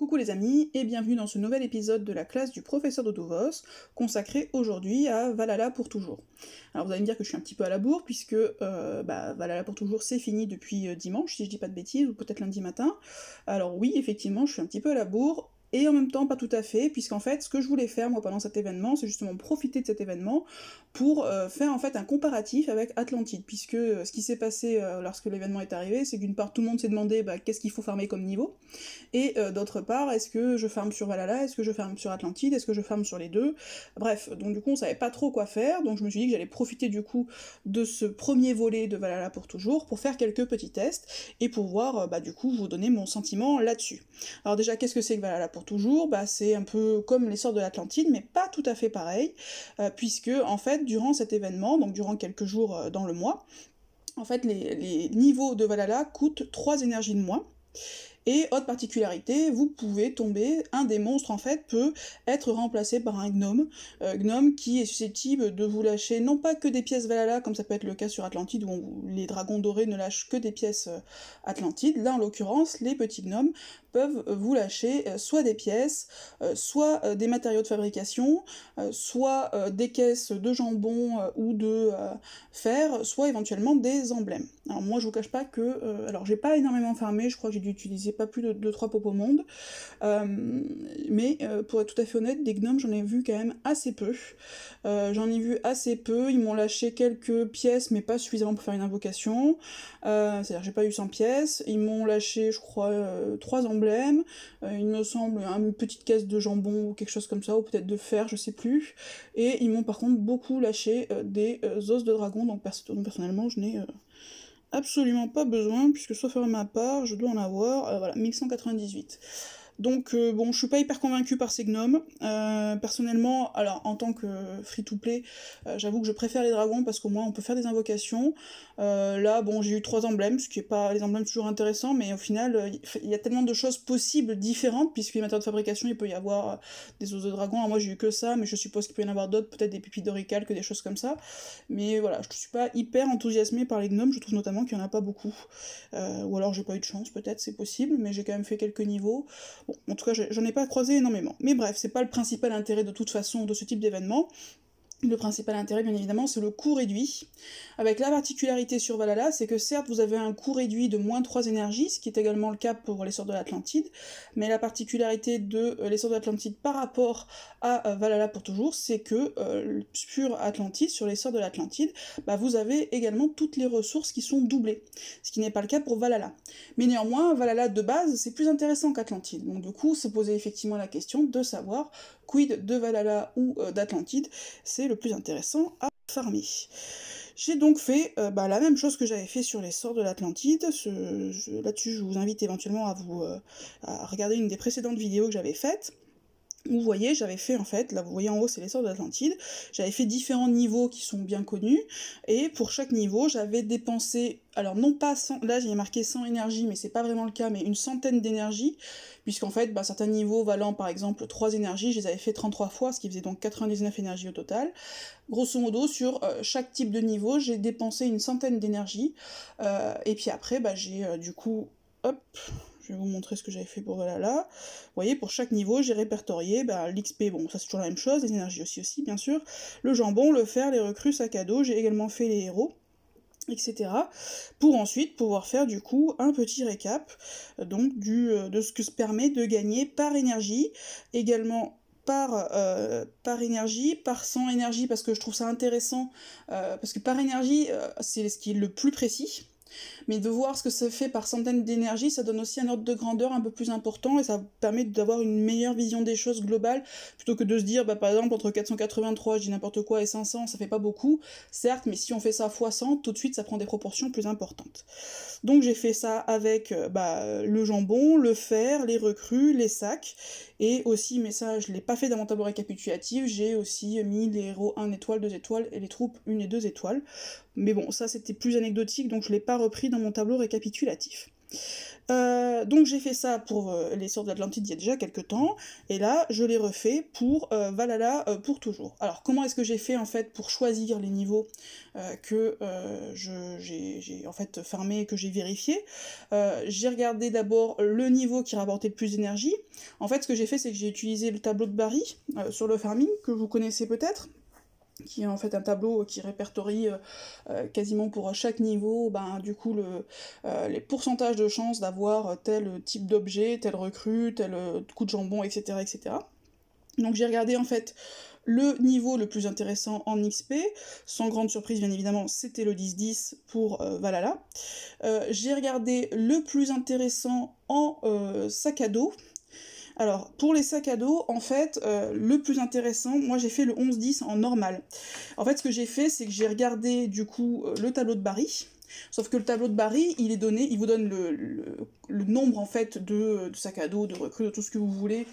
Coucou les amis et bienvenue dans ce nouvel épisode de la classe du professeur Dodovos, consacré aujourd'hui à Valhalla pour toujours. Alors vous allez me dire que je suis un petit peu à la bourre puisque Valhalla pour toujours c'est fini depuis dimanche si je dis pas de bêtises, ou peut-être lundi matin. Alors oui, effectivement je suis un petit peu à la bourre, et en même temps pas tout à fait, puisqu'en fait ce que je voulais faire moi pendant cet événement, c'est justement profiter de cet événement pour faire en fait un comparatif avec Atlantide, puisque ce qui s'est passé lorsque l'événement est arrivé, c'est que d'une part tout le monde s'est demandé qu'est-ce qu'il faut farmer comme niveau, et d'autre part, est-ce que je farme sur Valhalla, est-ce que je farme sur Atlantide, est-ce que je farme sur les deux. Bref, donc du coup on savait pas trop quoi faire, donc je me suis dit que j'allais profiter du coup de ce premier volet de Valhalla pour toujours pour faire quelques petits tests, et pour voir du coup vous donner mon sentiment là-dessus. Alors déjà, qu'est-ce que c'est que Valhalla pour toujours? C'est un peu comme les sorts de l'Atlantide, mais pas tout à fait pareil, puisque en fait durant cet événement, donc durant quelques jours dans le mois, en fait les niveaux de Valhalla coûtent 3 énergies de moins. Et autre particularité, vous pouvez tomber, un des monstres en fait peut être remplacé par un gnome qui est susceptible de vous lâcher non pas que des pièces Valhalla, comme ça peut être le cas sur Atlantide où les dragons dorés ne lâchent que des pièces Atlantide, là en l'occurrence les petits gnomes peuvent vous lâcher soit des pièces, soit des matériaux de fabrication, soit des caisses de jambon ou de fer, soit éventuellement des emblèmes. Alors moi je vous cache pas que, alors j'ai pas énormément farmé, je crois que j'ai dû utiliser pas plus de 2-3 popos monde, mais pour être tout à fait honnête, des gnomes j'en ai vu quand même assez peu. Ils m'ont lâché quelques pièces mais pas suffisamment pour faire une invocation, c'est-à-dire j'ai pas eu 100 pièces, ils m'ont lâché je crois 3 emblèmes, il me semble une petite caisse de jambon ou quelque chose comme ça, ou peut-être de fer, je sais plus, et ils m'ont par contre beaucoup lâché des os de dragon, donc personnellement je n'ai absolument pas besoin, puisque sauf à ma part, je dois en avoir, voilà, 1198. Donc bon, je suis pas hyper convaincue par ces gnomes. Personnellement, alors en tant que free-to-play, j'avoue que je préfère les dragons parce qu'au moins on peut faire des invocations. Là, bon, j'ai eu 3 emblèmes, ce qui est pas les emblèmes toujours intéressants, mais au final, il y a tellement de choses possibles différentes, puisque les matériaux de fabrication, il peut y avoir des os de dragon. Alors moi j'ai eu que ça, mais je suppose qu'il peut y en avoir d'autres, peut-être des pépites d'oricalque, des choses comme ça. Mais voilà, je suis pas hyper enthousiasmée par les gnomes, je trouve notamment qu'il y en a pas beaucoup. Ou alors j'ai pas eu de chance, peut-être, c'est possible, mais j'ai quand même fait quelques niveaux. Bon, en tout cas, j'en ai pas croisé énormément. Mais bref, c'est pas le principal intérêt de toute façon de ce type d'événement. Le principal intérêt, bien évidemment, c'est le coût réduit. Avec la particularité sur Valhalla, c'est que certes, vous avez un coût réduit de moins 3 énergies, ce qui est également le cas pour les sorts de l'Atlantide, mais la particularité de les sorts de l'Atlantide par rapport à Valhalla pour toujours, c'est que sur Atlantide, sur les sorts de l'Atlantide, vous avez également toutes les ressources qui sont doublées, ce qui n'est pas le cas pour Valhalla. Mais néanmoins, Valhalla de base, c'est plus intéressant qu'Atlantide, donc du coup, se posait effectivement la question de savoir quid de Valhalla ou d'Atlantide, c'est le plus intéressant à farmer. J'ai donc fait la même chose que j'avais fait sur les sorts de l'Atlantide. Là-dessus, je vous invite éventuellement à regarder une des précédentes vidéos que j'avais faites. Vous voyez, j'avais fait en fait, là vous voyez en haut c'est les sorts de l'Atlantide, j'avais fait différents niveaux qui sont bien connus, et pour chaque niveau j'avais dépensé, alors non pas 100, là j'ai marqué 100 énergies, mais c'est pas vraiment le cas, mais une centaine d'énergies, puisqu'en fait certains niveaux valant par exemple 3 énergies, je les avais fait 33 fois, ce qui faisait donc 99 énergies au total. Grosso modo, sur chaque type de niveau, j'ai dépensé une centaine d'énergies, et puis après j'ai du coup, hop, je vais vous montrer ce que j'avais fait pour Valhalla. Vous voyez, pour chaque niveau, j'ai répertorié l'XP, bon, ça c'est toujours la même chose, les énergies aussi, bien sûr, le jambon, le fer, les recrues, sac à dos, j'ai également fait les héros, etc. Pour ensuite pouvoir faire du coup un petit récap donc de ce que se permet de gagner par énergie, également par énergie, par 100 énergie, parce que je trouve ça intéressant, parce que par énergie, c'est ce qui est le plus précis, mais de voir ce que ça fait par centaines d'énergie, ça donne aussi un ordre de grandeur un peu plus important, et ça permet d'avoir une meilleure vision des choses globales, plutôt que de se dire, par exemple, entre 483, je dis n'importe quoi, et 500, ça fait pas beaucoup, certes, mais si on fait ça x 100, tout de suite, ça prend des proportions plus importantes. Donc j'ai fait ça avec le jambon, le fer, les recrues, les sacs, et aussi, mais ça je l'ai pas fait dans mon tableau récapitulatif, j'ai aussi mis les héros 1 étoile, 2 étoiles, et les troupes 1 et 2 étoiles. Mais bon, ça c'était plus anecdotique, donc je l'ai pas repris dans mon tableau récapitulatif. Donc j'ai fait ça pour les sorts d'Atlantide il y a déjà quelques temps, et là je l'ai refait pour Valhalla pour toujours. Alors comment est-ce que j'ai fait en fait pour choisir les niveaux que j'ai en fait farmé, que j'ai vérifié? J'ai regardé d'abord le niveau qui rapportait le plus d'énergie. En fait ce que j'ai fait c'est que j'ai utilisé le tableau de Barry sur le farming, que vous connaissez peut-être, qui est en fait un tableau qui répertorie quasiment pour chaque niveau, ben, du coup, les pourcentages de chances d'avoir tel type d'objet, telle recrue, tel coup de jambon, etc., etc. Donc j'ai regardé en fait le niveau le plus intéressant en XP, sans grande surprise bien évidemment, c'était le 10-10 pour Valhalla. J'ai regardé le plus intéressant en sac à dos. Alors, pour les sacs à dos, en fait, le plus intéressant, moi j'ai fait le 11-10 en normal. En fait, ce que j'ai fait, c'est que j'ai regardé du coup le tableau de Barry. Sauf que le tableau de Barry, il est donné, il vous donne le nombre en fait de sacs à dos, de recrues, de tout ce que vous voulez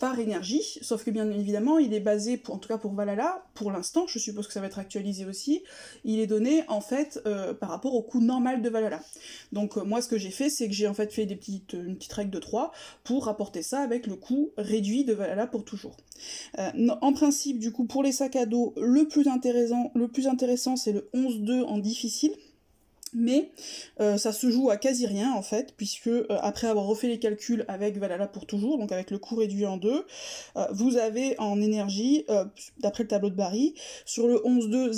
par énergie. Sauf que bien évidemment, il est basé, en tout cas pour Valhalla, pour l'instant, je suppose que ça va être actualisé aussi, il est donné en fait par rapport au coût normal de Valhalla. Donc moi ce que j'ai fait, c'est que j'ai en fait fait une petite règle de 3 pour rapporter ça avec le coût réduit de Valhalla pour toujours. En principe, du coup, pour les sacs à dos, le plus intéressant c'est le 11-2 en difficile. Mais ça se joue à quasi rien en fait, puisque après avoir refait les calculs avec Valhalla pour toujours, donc avec le coût réduit en deux, vous avez en énergie, d'après le tableau de Barry, sur le 11-2,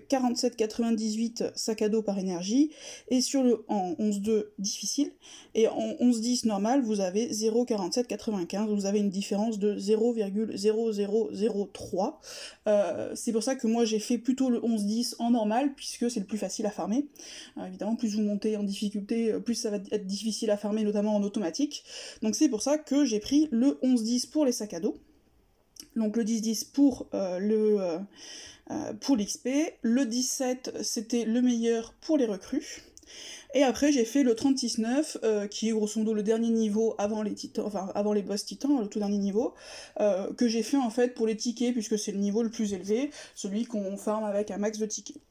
0,4798 sac à dos par énergie, et en 11-2 difficile, et en 11-10 normal, vous avez 0,4795, vous avez une différence de 0,0003. C'est pour ça que moi j'ai fait plutôt le 11-10 en normal, puisque c'est le plus facile à farmer. Évidemment, plus vous montez en difficulté, plus ça va être difficile à farmer, notamment en automatique. Donc c'est pour ça que j'ai pris le 11-10 pour les sacs à dos. Donc le 10-10 pour l'XP. Le 17, c'était le meilleur pour les recrues. Et après, j'ai fait le 36-9, qui est grosso modo le dernier niveau avant les titans, enfin avant les boss titans, le tout dernier niveau, que j'ai fait en fait pour les tickets, puisque c'est le niveau le plus élevé, celui qu'on farme avec un max de tickets.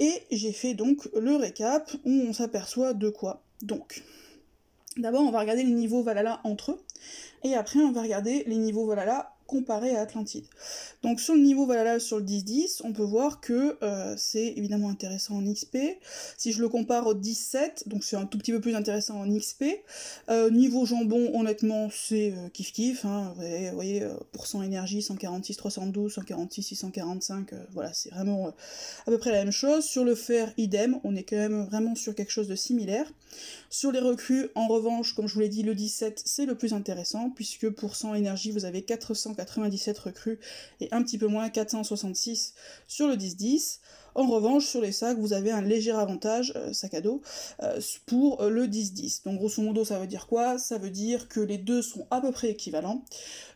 Et j'ai fait donc le récap où on s'aperçoit de quoi. Donc, d'abord on va regarder les niveaux Valhalla entre eux, et après on va regarder les niveaux Valhalla comparés à Atlantide. Donc sur le niveau Valhalla, sur le 10-10, on peut voir que c'est évidemment intéressant en XP. Si je le compare au 17, donc c'est un tout petit peu plus intéressant en XP. Niveau jambon, honnêtement, c'est kiff-kiff, hein. Vous voyez pourcent énergie, 146, 312, 146, 645, voilà, c'est vraiment à peu près la même chose. Sur le fer, idem, on est quand même vraiment sur quelque chose de similaire. Sur les recrues, en revanche, comme je vous l'ai dit, le 17, c'est le plus intéressant, puisque pour 100 énergie, vous avez 497 recrues, et un petit peu moins, 466 sur le 10-10. En revanche, sur les sacs, vous avez un léger avantage, sac à dos, pour le 10-10. Donc grosso modo, ça veut dire quoi? Ça veut dire que les deux sont à peu près équivalents.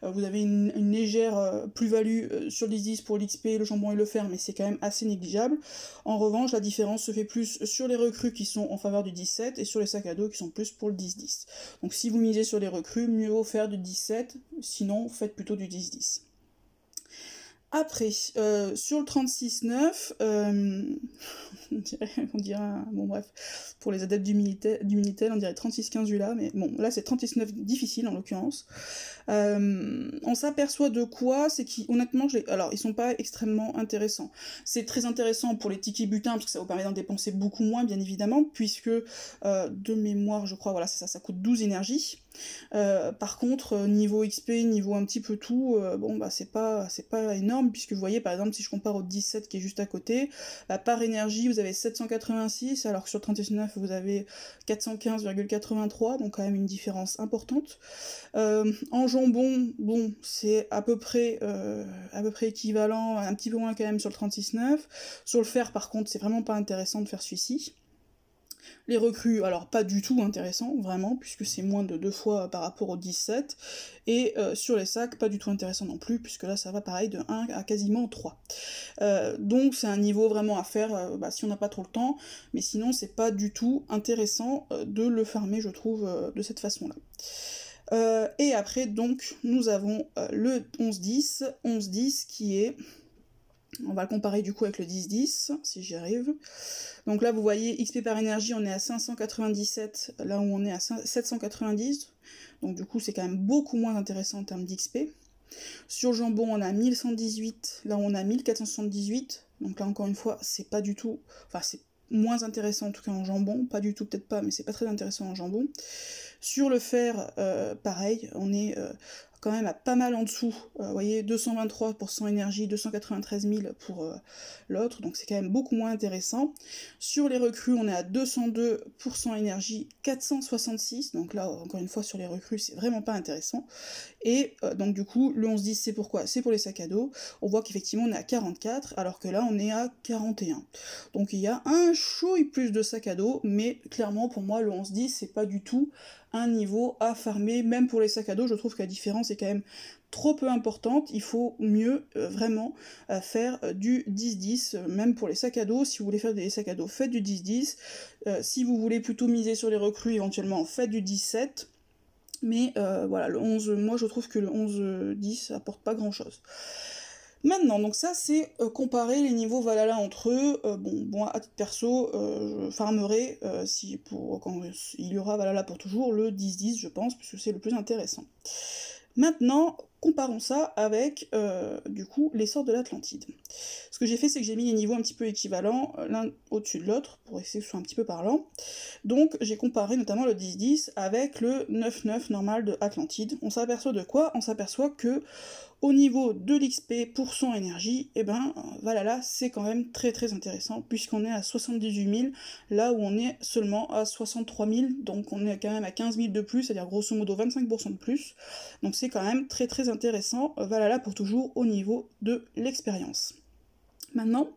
Vous avez une légère plus-value sur le 10-10 pour l'XP, le jambon et le fer, mais c'est quand même assez négligeable. En revanche, la différence se fait plus sur les recrues qui sont en faveur du 17 et sur les sacs à dos qui sont plus pour le 10-10. Donc si vous misez sur les recrues, mieux vaut faire du 17, sinon faites plutôt du 10-10. Après, sur le 36-9, on dirait, bon bref, pour les adeptes du Minitel, on dirait 36-15 Jula, mais bon, là c'est 36-9 difficile en l'occurrence. On s'aperçoit de quoi? C'est qu'honnêtement, alors ils sont pas extrêmement intéressants. C'est très intéressant pour les tickets butins, parce que ça vous permet d'en dépenser beaucoup moins, bien évidemment, puisque, de mémoire, je crois, voilà, c'est ça, ça coûte 12 énergies. Par contre, niveau XP, niveau un petit peu tout, bon bah c'est pas énorme, puisque vous voyez par exemple si je compare au 17 qui est juste à côté, bah, par énergie vous avez 786, alors que sur 39 vous avez 415,83, donc quand même une différence importante. En jambon, bon, c'est à peu près équivalent, un petit peu moins quand même sur le 36-9. Sur le fer par contre c'est vraiment pas intéressant de faire celui-ci. Les recrues, alors pas du tout intéressant, vraiment, puisque c'est moins de 2 fois par rapport au 17, et sur les sacs, pas du tout intéressant non plus, puisque là ça va pareil de 1 à quasiment 3. Donc c'est un niveau vraiment à faire si on n'a pas trop le temps, mais sinon c'est pas du tout intéressant de le farmer, je trouve, de cette façon-là. Et après, donc, nous avons le 11-10 qui est On va le comparer du coup avec le 10-10, si j'y arrive. Donc là, vous voyez, XP par énergie, on est à 597, là où on est à 790. Donc du coup, c'est quand même beaucoup moins intéressant en termes d'XP. Sur le jambon, on a 1118, là où on a 1478. Donc là, encore une fois, c'est pas du tout... Enfin, c'est moins intéressant en tout cas en jambon. Pas du tout, peut-être pas, mais c'est pas très intéressant en jambon. Sur le fer, pareil, on est quand même à pas mal en dessous. Vous voyez, 223 pour 100 énergie, 293 000 pour l'autre, donc c'est quand même beaucoup moins intéressant. Sur les recrues, on est à 202 pour 100 énergie, 466, donc là, encore une fois, sur les recrues, c'est vraiment pas intéressant. Et donc du coup, le 11-10, c'est pourquoi? C'est pour les sacs à dos. On voit qu'effectivement, on est à 44, alors que là, on est à 41. Donc il y a un chouille plus de sacs à dos, mais clairement, pour moi, le 11-10, c'est pas du tout un niveau à farmer, même pour les sacs à dos, je trouve que la différence est quand même trop peu importante, il faut mieux vraiment faire du 10-10, même pour les sacs à dos, si vous voulez faire des sacs à dos, faites du 10-10, si vous voulez plutôt miser sur les recrues, éventuellement, faites du 17, mais voilà, le 11, moi je trouve que le 11-10 apporte pas grand chose. Maintenant, donc ça c'est comparer les niveaux Valhalla entre eux. Bon, à titre perso, je farmerai quand il y aura Valhalla pour toujours le 10-10, je pense, puisque c'est le plus intéressant. Maintenant, comparons ça avec, du coup, les sorts de l'Atlantide. Ce que j'ai fait, c'est que j'ai mis les niveaux un petit peu équivalents, l'un au-dessus de l'autre, pour essayer que ce soit un petit peu parlant. Donc, j'ai comparé notamment le 10-10 avec le 9-9 normal de Atlantide. On s'aperçoit de quoi? On s'aperçoit que, au niveau de l'XP pour son énergie, et Valhalla, c'est quand même très très intéressant, puisqu'on est à 78 000, là où on est seulement à 63 000, donc on est quand même à 15 000 de plus, c'est-à-dire grosso modo 25% de plus, donc c'est quand même très très intéressant, Valhalla pour toujours au niveau de l'expérience. Maintenant,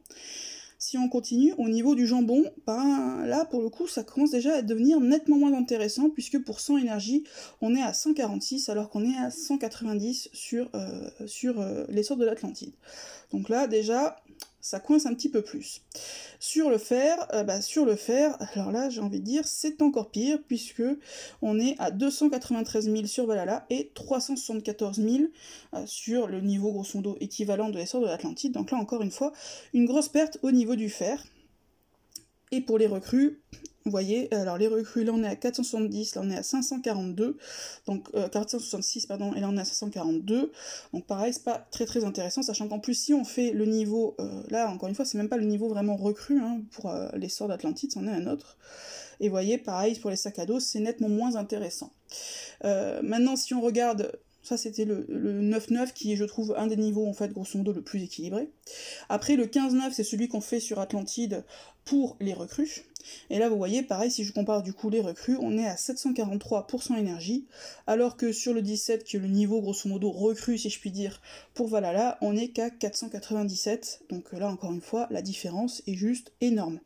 si on continue, au niveau du jambon, là pour le coup ça commence déjà à devenir nettement moins intéressant, puisque pour 100 énergie, on est à 146 alors qu'on est à 190 sur les sorts de l'Atlantide. Donc là déjà, ça coince un petit peu plus. Sur le fer, alors là j'ai envie de dire c'est encore pire, puisque on est à 293 000 sur Valhalla et 374 000 sur le niveau grosso modo équivalent de l'essor de l'Atlantide. Donc là encore une fois, une grosse perte au niveau du fer. Et pour les recrues, vous voyez, alors les recrues, là on est à 470, là on est à 542, donc 466 pardon, et là on est à 542, donc pareil, c'est pas très très intéressant, sachant qu'en plus si on fait le niveau, là encore une fois c'est même pas le niveau vraiment recru, hein, pour les sorts d'Atlantide, c'en est un autre, et vous voyez, pareil pour les sacs à dos, c'est nettement moins intéressant. Maintenant si on regarde... Ça, c'était le 9-9 qui est, je trouve, un des niveaux, en fait, grosso modo, le plus équilibré. Après, le 15-9, c'est celui qu'on fait sur Atlantide pour les recrues. Et là, vous voyez, pareil, si je compare du coup les recrues, on est à 743% énergie, alors que sur le 17, qui est le niveau, grosso modo, recrue, si je puis dire, pour Valhalla, on est qu'à 497. Donc là, encore une fois, la différence est juste énorme.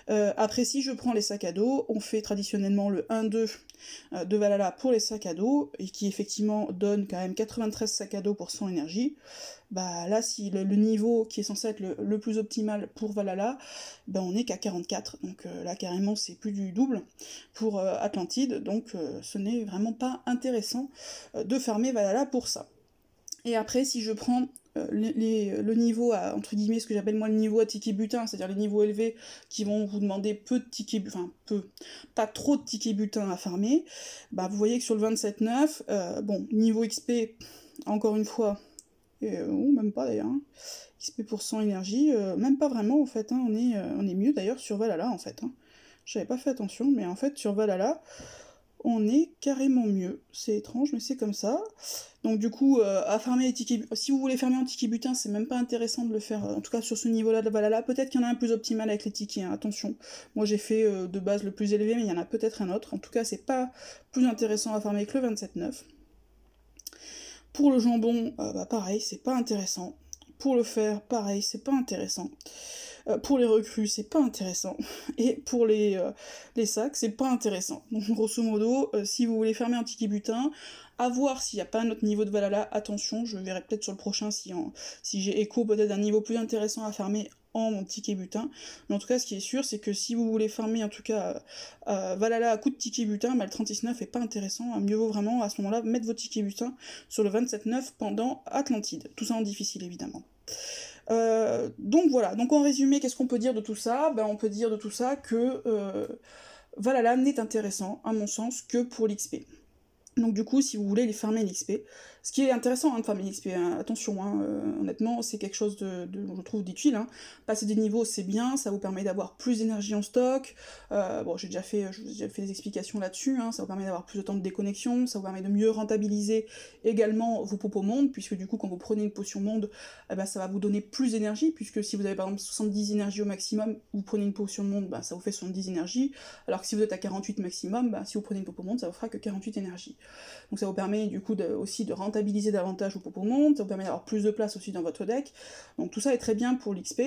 Après, si je prends les sacs à dos, on fait traditionnellement le 1-2 de Valhalla pour les sacs à dos, et qui effectivement donne quand même 93 sacs à dos pour 100 énergie. Bah là, si le niveau qui est censé être le plus optimal pour Valhalla, on est qu'à 44, donc là carrément c'est plus du double pour Atlantide, donc ce n'est vraiment pas intéressant de farmer Valhalla pour ça. Et après, si je prends le niveau à, entre guillemets, ce que j'appelle moi le niveau à ticket butin, c'est-à-dire les niveaux élevés qui vont vous demander peu de tickets, enfin pas trop de tickets butin à farmer, vous voyez que sur le 27-9, niveau XP, encore une fois, ou même pas d'ailleurs, hein, XP pour 100 énergie, même pas vraiment en fait, hein, on est mieux d'ailleurs sur Valhalla en fait, hein. J'avais pas fait attention, mais en fait sur Valhalla, on est carrément mieux. C'est étrange, mais c'est comme ça. Donc du coup, à farmer les tickets... Si vous voulez farmer en ticket butin, c'est même pas intéressant de le faire, en tout cas sur ce niveau-là de Valhalla. Peut-être qu'il y en a un plus optimal avec les tickets, hein, attention. Moi j'ai fait de base le plus élevé, mais il y en a peut-être un autre. En tout cas, c'est pas plus intéressant à farmer que le 27-9. Pour le jambon, pareil, c'est pas intéressant. Pour le fer, pareil, c'est pas intéressant. Pour les recrues, c'est pas intéressant. Et pour les sacs, c'est pas intéressant. Donc grosso modo, si vous voulez fermer un ticket butin, à voir s'il n'y a pas un autre niveau de Valhalla, attention, je verrai peut-être sur le prochain si j'ai écho peut-être d'un niveau plus intéressant à farmer en ticket butin. Mais en tout cas, ce qui est sûr, c'est que si vous voulez farmer en tout cas Valhalla à coup de ticket butin, le 36-9 est pas intéressant. Mieux vaut vraiment à ce moment-là mettre vos tickets butin sur le 27-9 pendant Atlantide. Tout ça en difficile évidemment. Donc voilà, donc en résumé, qu'est-ce qu'on peut dire de tout ça? Ben, on peut dire de tout ça que Valhalla n'est intéressant, à mon sens, que pour l'XP. Donc du coup, si vous voulez les farmer l'XP, ce qui est intéressant hein, de farmer l'XP, hein, attention, hein, honnêtement, c'est quelque chose je trouve, d'utile. Hein. Passer des niveaux, c'est bien, ça vous permet d'avoir plus d'énergie en stock. Bon, je vous ai déjà fait des explications là-dessus, hein, ça vous permet d'avoir plus de temps de déconnexion, ça vous permet de mieux rentabiliser également vos popos monde, puisque du coup, quand vous prenez une potion monde, eh ben, ça va vous donner plus d'énergie, puisque si vous avez par exemple 70 énergies au maximum, vous prenez une potion monde, ben, ça vous fait 70 énergies, alors que si vous êtes à 48 maximum, ben, si vous prenez une popo monde, ça vous fera que 48 énergies. Donc ça vous permet du coup aussi de rentabiliser davantage vos popos monde, ça vous permet d'avoir plus de place aussi dans votre deck. Donc tout ça est très bien pour l'XP.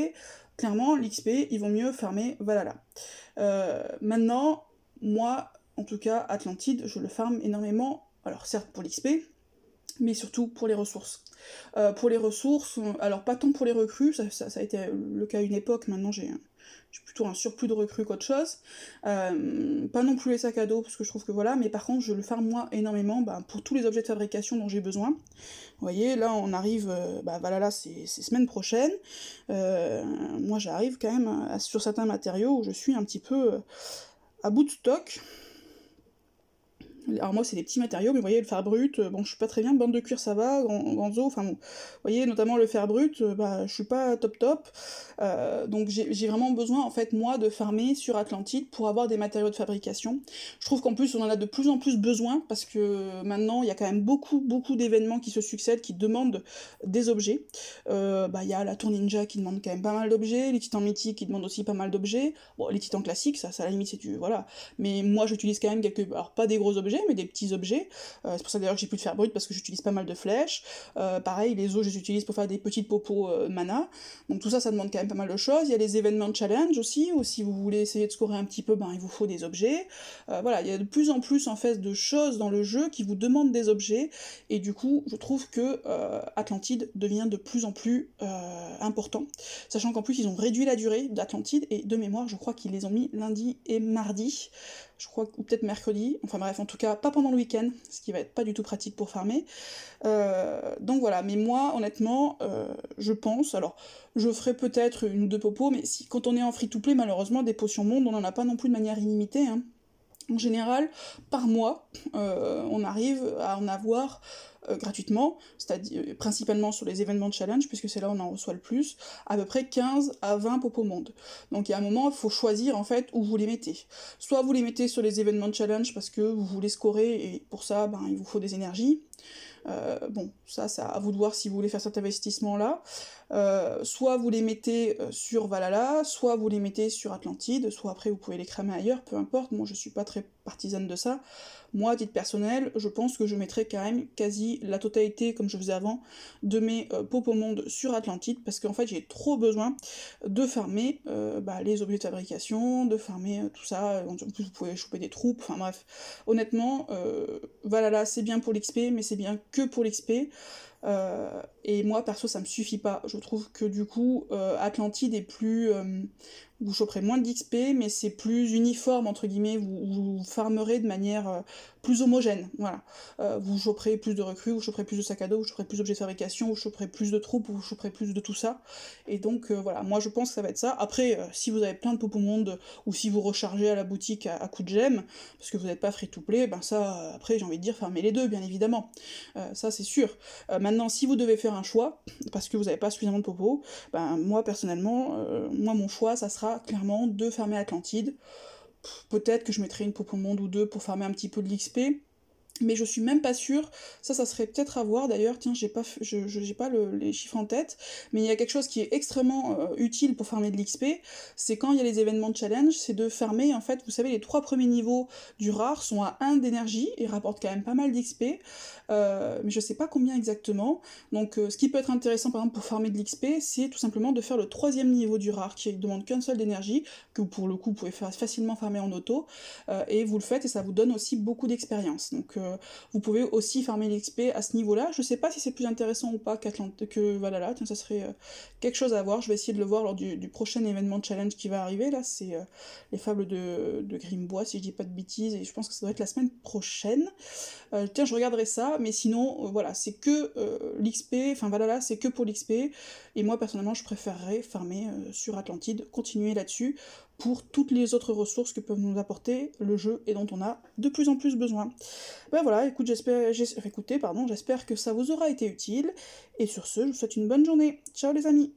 Clairement, l'XP, il vaut mieux farmer Valhalla. Maintenant, moi, en tout cas, Atlantide, je le farme énormément, alors certes pour l'XP, mais surtout pour les ressources. Pour les ressources, alors pas tant pour les recrues, ça a été le cas à une époque, maintenant j'ai plutôt un surplus de recrues qu'autre chose. Pas non plus les sacs à dos, parce que je trouve que voilà, mais par contre je le farme moi énormément pour tous les objets de fabrication dont j'ai besoin. Vous voyez, là on arrive, Valhalla c'est semaine prochaine, moi j'arrive quand même sur certains matériaux où je suis un petit peu à bout de stock. Alors moi c'est des petits matériaux, mais vous voyez le fer brut, bon je suis pas très bien, bande de cuir ça va, ganzo, enfin bon, vous voyez notamment le fer brut, je suis pas top, donc j'ai vraiment besoin en fait moi de farmer sur Atlantide pour avoir des matériaux de fabrication. Je trouve qu'en plus on en a de plus en plus besoin, parce que maintenant il y a quand même beaucoup d'événements qui se succèdent, qui demandent des objets. Il y a la tour ninja qui demande quand même pas mal d'objets, les titans mythiques qui demandent aussi pas mal d'objets, bon les titans classiques ça à la limite c'est du, voilà, mais moi j'utilise quand même alors pas des gros objets, mais des petits objets. C'est pour ça d'ailleurs que j'ai plus de fer brut, parce que j'utilise pas mal de flèches. Pareil, les os, je les utilise pour faire des petites popos mana. Donc tout ça, ça demande quand même pas mal de choses. Il y a les événements de challenge aussi, où si vous voulez essayer de scorer un petit peu, il vous faut des objets. Voilà, il y a de plus en plus en fait de choses dans le jeu qui vous demandent des objets, et du coup, je trouve que Atlantide devient de plus en plus important. Sachant qu'en plus, ils ont réduit la durée d'Atlantide, et de mémoire, je crois qu'ils les ont mis lundi et mardi. Je crois, ou peut-être mercredi, enfin bref, en tout cas, pas pendant le week-end, ce qui va être pas du tout pratique pour farmer. Donc voilà, mais moi, honnêtement, je pense, alors, je ferai peut-être une ou deux popos, mais quand on est en free-to-play, malheureusement, des potions monde, on en a pas non plus de manière illimitée, hein. En général, par mois, on arrive à en avoir gratuitement, c'est-à-dire principalement sur les événements de challenge, puisque c'est là où on en reçoit le plus, à peu près 15 à 20 popos monde. Donc il y a un moment, il faut choisir en fait où vous les mettez. Soit vous les mettez sur les événements de challenge parce que vous voulez scorer, et pour ça, il vous faut des énergies. Bon, ça c'est à vous de voir si vous voulez faire cet investissement-là. Soit vous les mettez sur Valhalla, soit vous les mettez sur Atlantide, soit après vous pouvez les cramer ailleurs, peu importe, moi je suis pas très partisane de ça. Moi, à titre personnel, je pense que je mettrais quand même quasi la totalité, comme je faisais avant, de mes popos monde sur Atlantide, parce qu'en fait j'ai trop besoin de farmer les objets de fabrication, de farmer tout ça, en plus vous pouvez choper des troupes, enfin bref. Honnêtement, Valhalla c'est bien pour l'XP, mais c'est bien que pour l'XP. Et moi perso ça me suffit pas, je trouve que du coup Atlantide est plus vous choperez moins d'XP, mais c'est plus uniforme entre guillemets, vous farmerez de manière plus homogène, voilà. Vous choperez plus de recrues, vous choperez plus de sacs à dos, vous choperez plus d'objets de fabrication, vous choperez plus de troupes, vous choperez plus de tout ça, et donc voilà, moi je pense que ça va être ça. Après, si vous avez plein de popos monde, ou si vous rechargez à la boutique à coups de gemmes, parce que vous n'êtes pas free to play, ça, après j'ai envie de dire, farmez les deux, bien évidemment, ça c'est sûr. Maintenant, si vous devez faire un choix, parce que vous n'avez pas suffisamment de popos, moi personnellement, mon choix, ça sera clairement de farmer Atlantide. Peut-être que je mettrai une popo monde ou deux pour farmer un petit peu de l'XP, mais je suis même pas sûre, ça serait peut-être à voir d'ailleurs, tiens, j'ai pas les chiffres en tête, mais il y a quelque chose qui est extrêmement utile pour farmer de l'XP, c'est quand il y a les événements de challenge, c'est de farmer, en fait, vous savez, les 3 premiers niveaux du rare sont à 1 d'énergie, et rapportent quand même pas mal d'XP, mais je sais pas combien exactement, donc ce qui peut être intéressant par exemple pour farmer de l'XP, c'est tout simplement de faire le 3e niveau du rare, qui demande qu'un seul d'énergie, que pour le coup vous pouvez facilement farmer en auto, et vous le faites, et ça vous donne aussi beaucoup d'expérience, donc vous pouvez aussi farmer l'XP à ce niveau-là. Je sais pas si c'est plus intéressant ou pas que Valhalla, tiens, ça serait quelque chose à voir, je vais essayer de le voir lors du prochain événement challenge qui va arriver, là, c'est les fables de Grimbois, si je dis pas de bêtises, et je pense que ça doit être la semaine prochaine. Tiens, je regarderai ça, mais sinon, voilà, c'est que l'XP, enfin Valhalla, c'est que pour l'XP, et moi, personnellement, je préférerais farmer sur Atlantide, continuer là-dessus, pour toutes les autres ressources que peuvent nous apporter le jeu et dont on a de plus en plus besoin. Ben voilà, écoute, j'espère que ça vous aura été utile, et sur ce, je vous souhaite une bonne journée. Ciao les amis!